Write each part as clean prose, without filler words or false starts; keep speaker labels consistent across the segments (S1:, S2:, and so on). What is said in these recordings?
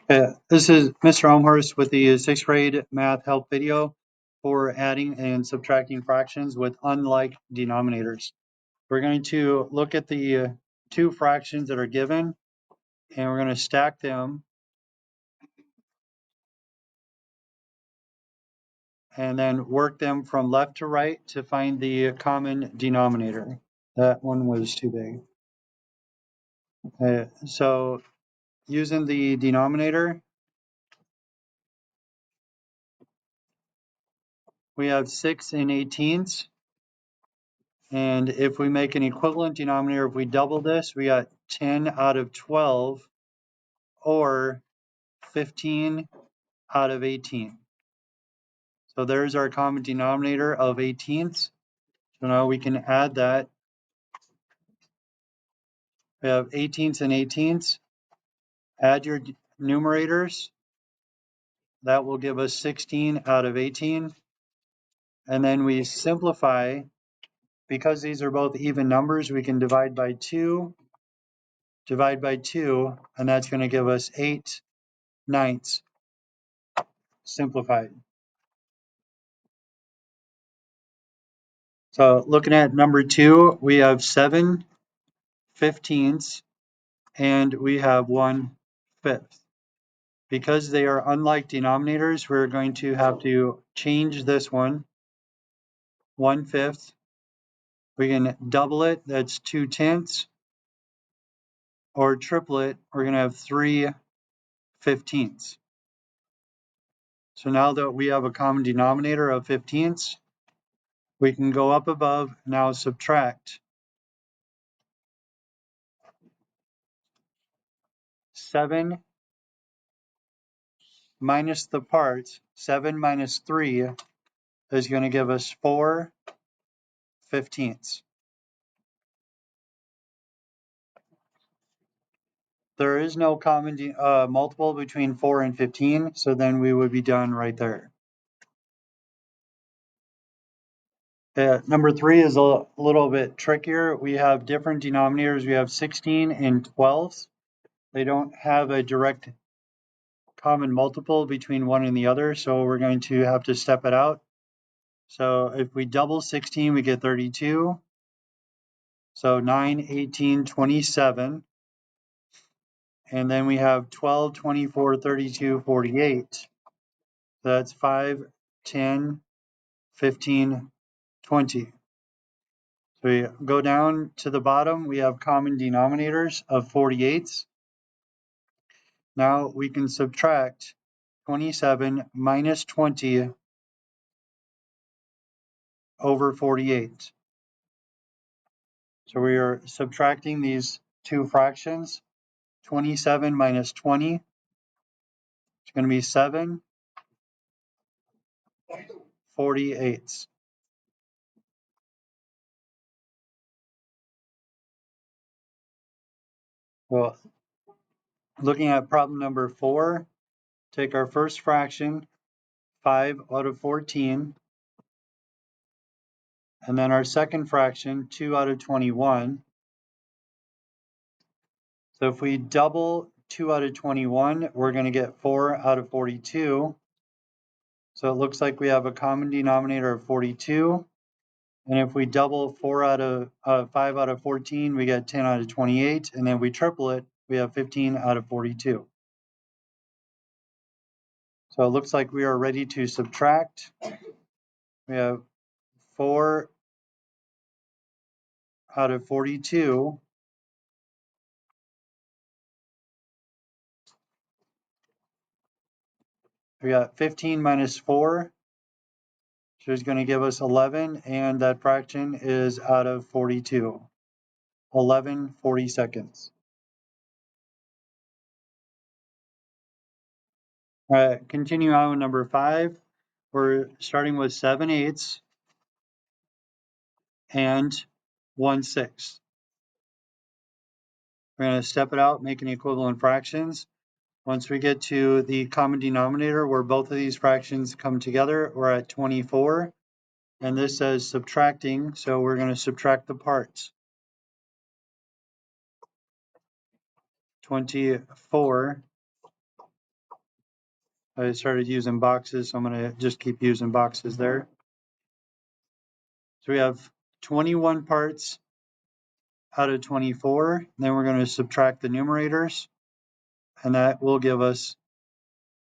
S1: This is Mr. Elmhorst with the sixth grade math help video for adding and subtracting fractions with unlike denominators. We're going to look at the two fractions that are given, and we're going to stack them and then work them from left to right to find the common denominator. That one was too big. So using the denominator, we have 6 18ths. And if we make an equivalent denominator, if we double this, we got 10 out of 12 or 15 out of 18. So there's our common denominator of 18ths. So now we can add that. We have 18ths and 18ths. Add your numerators. That will give us 16 out of 18. And then we simplify. Because these are both even numbers, we can divide by 2, and that's going to give us 8/9 simplified. So looking at number 2, we have 7/15 and we have 1/5. Because they are unlike denominators, we're going to have to change this one, 1/5. We can double it, that's 2/10, or triple it, we're going to have 3/15. So now that we have a common denominator of 15ths, we can go up above, now subtract 7 minus the parts. 7 minus 3 is going to give us 4/15. There is no common multiple between 4 and 15, so then we would be done right there. Number 3 is a little bit trickier. We have different denominators. We have 16 and 12s. They don't have a direct common multiple between one and the other, so we're going to have to step it out. So if we double 16, we get 32. So 9, 18, 27. And then we have 12, 24, 32, 48. That's 5, 10, 15, 20. So we go down to the bottom, we have common denominators of 48ths. Now we can subtract 27 minus 20 over 48. So we are subtracting these two fractions. 27 minus 20 is going to be 7/48. Well, looking at problem number 4, take our first fraction, 5 out of 14, and then our second fraction, 2 out of 21. So if we double 2 out of 21, we're going to get 4 out of 42. So it looks like we have a common denominator of 42. And if we double 5 out of 14, we get 10 out of 28. And then we triple it, we have 15 out of 42. So it looks like we are ready to subtract. We have 4 out of 42. We got 15 minus 4, which is going to give us 11, and that fraction is out of 42. 11/42. All right, continue on with number 5. We're starting with 7/8 and 1/6. We're going to step it out, making equivalent fractions. Once we get to the common denominator where both of these fractions come together, we're at 24. And this says subtracting, so we're going to subtract the parts. 24 I started using boxes, so I'm going to just keep using boxes there. So we have 21 parts out of 24. Then we're going to subtract the numerators, and that will give us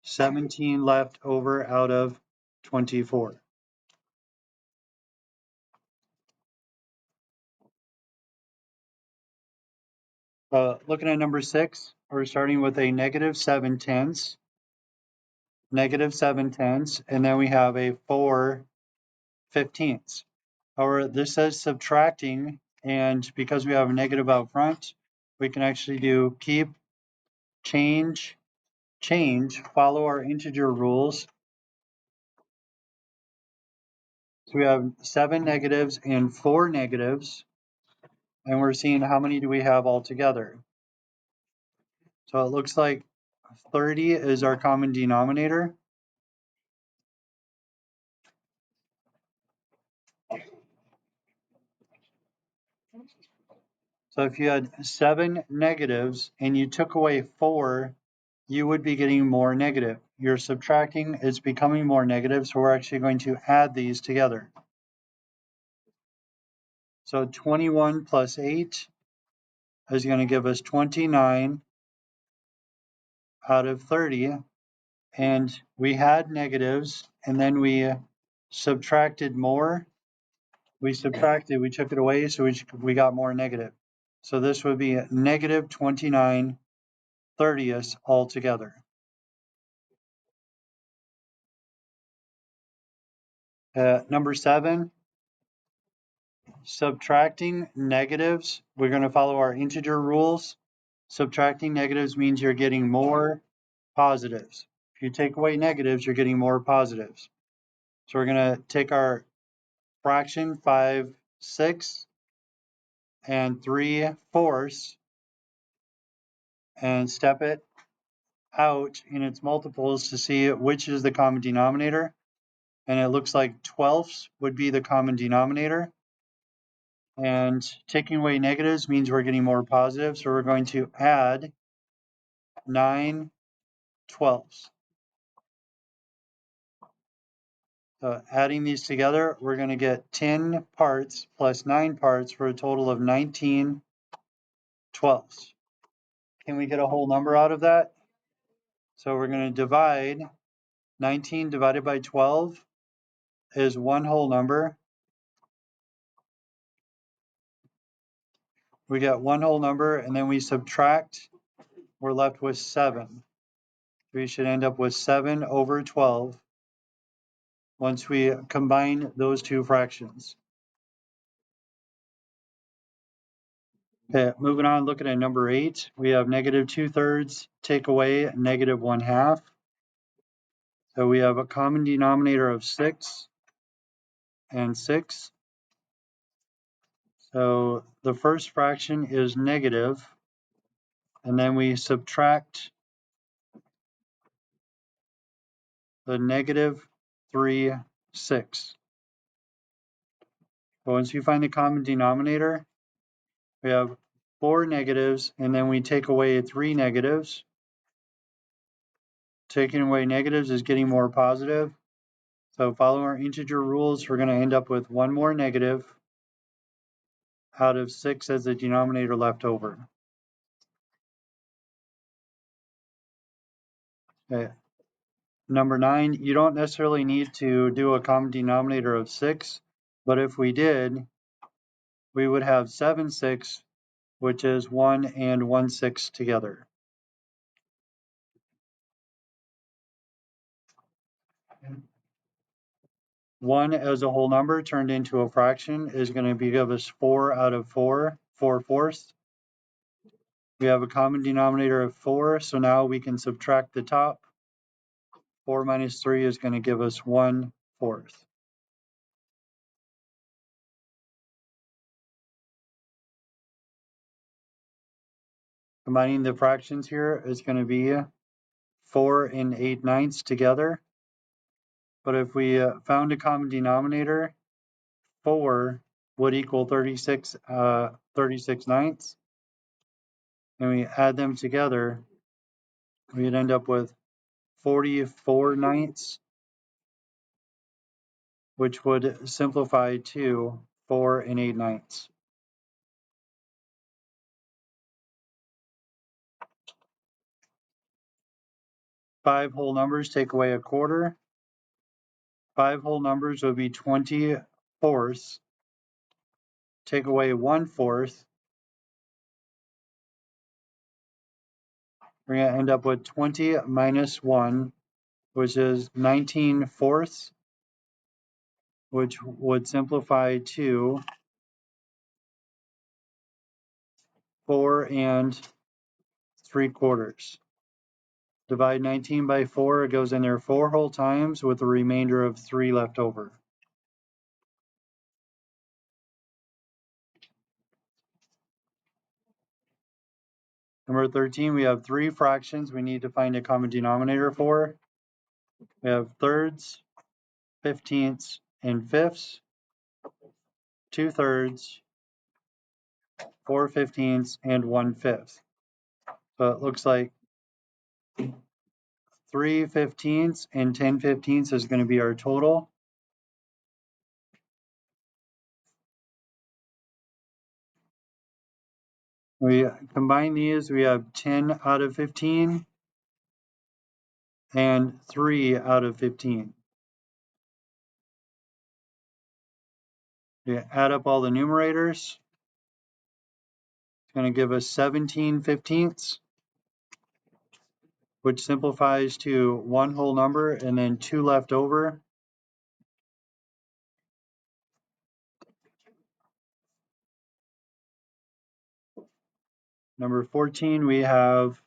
S1: 17 left over out of 24. Looking at number 6, we're starting with a negative 7/10, and then we have a 4/15. However, this says subtracting, and because we have a negative out front, we can actually do keep, change, follow our integer rules. So we have 7 negatives and 4 negatives, and we're seeing how many do we have altogether. So it looks like 30 is our common denominator. So if you had 7 negatives and you took away 4, you would be getting more negative. You're subtracting, it's becoming more negative, so we're actually going to add these together. So 21 plus 8 is going to give us 29 out of 30. And we had negatives, and then we subtracted more. We subtracted, we took it away, so we got more negative. So this would be negative 29/30 altogether. Number 7, subtracting negatives. We're going to follow our integer rules. Subtracting negatives means you're getting more positives. If you take away negatives, you're getting more positives. So we're going to take our fraction 5/6 and 3/4 and step it out in its multiples to see which is the common denominator. And it looks like 12ths would be the common denominator. And taking away negatives means we're getting more positive. So we're going to add 9/12. So adding these together, we're going to get 10 parts plus 9 parts for a total of 19/12. Can we get a whole number out of that? So we're going to divide 19 divided by 12 is one whole number. We get one whole number, and then we subtract, we're left with 7. We should end up with 7/12 once we combine those two fractions. Okay, moving on, looking at number 8, we have negative 2/3 take away negative 1/2. So we have a common denominator of 6 and 6. So the first fraction is negative, and then we subtract the negative 3/6. But once you find the common denominator, we have 4 negatives, and then we take away 3 negatives. Taking away negatives is getting more positive. So following our integer rules, we're going to end up with one more negative out of 6 as the denominator left over. Okay. Number 9, you don't necessarily need to do a common denominator of 6, but if we did, we would have 7/6, which is 1 and 1/6 together. One as a whole number turned into a fraction is going to give us 4 out of 4, 4/4. We have a common denominator of 4, so now we can subtract the top. 4 minus 3 is going to give us 1/4. Combining the fractions here is going to be 4 and 8/9 together. But if we found a common denominator, 4 would equal 36 ninths. And we add them together, we'd end up with 44/9, which would simplify to 4 8/9. 5 whole numbers take away a quarter. 5 whole numbers would be 20/4. Take away 1/4. We're going to end up with 20 minus 1, which is 19/4, which would simplify to 4 3/4. Divide 19 by 4, it goes in there 4 whole times with a remainder of 3 left over. Number 13, we have 3 fractions we need to find a common denominator for. We have thirds, 15ths, and fifths, 2/3, 4/15, and 1/5. So it looks like 3/15 and 10/15 is going to be our total. We combine these, we have 10 out of 15 and 3 out of 15. We add up all the numerators. It's going to give us 17/15, which simplifies to 1 whole number and then 2 left over. Number 14, we have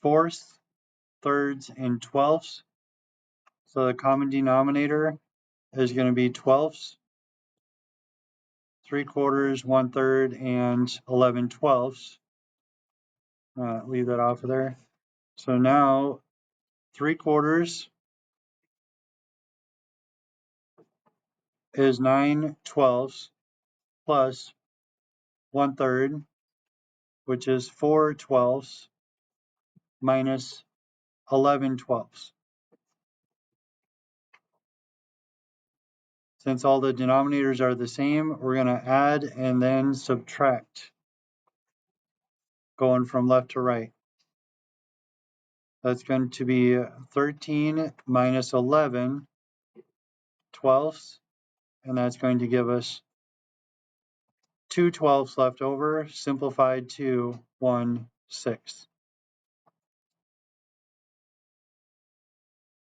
S1: fourths, thirds, and twelfths. So the common denominator is going to be twelfths, 3/4, 1/3, and 11/12. Leave that off of there. So now 3/4 is 9/12 plus 1/3, which is 4/12 minus 11/12. Since all the denominators are the same, we're going to add and then subtract, going from left to right. That's going to be 13 minus 11/12, and that's going to give us 2/12 left over, simplified to 1/6.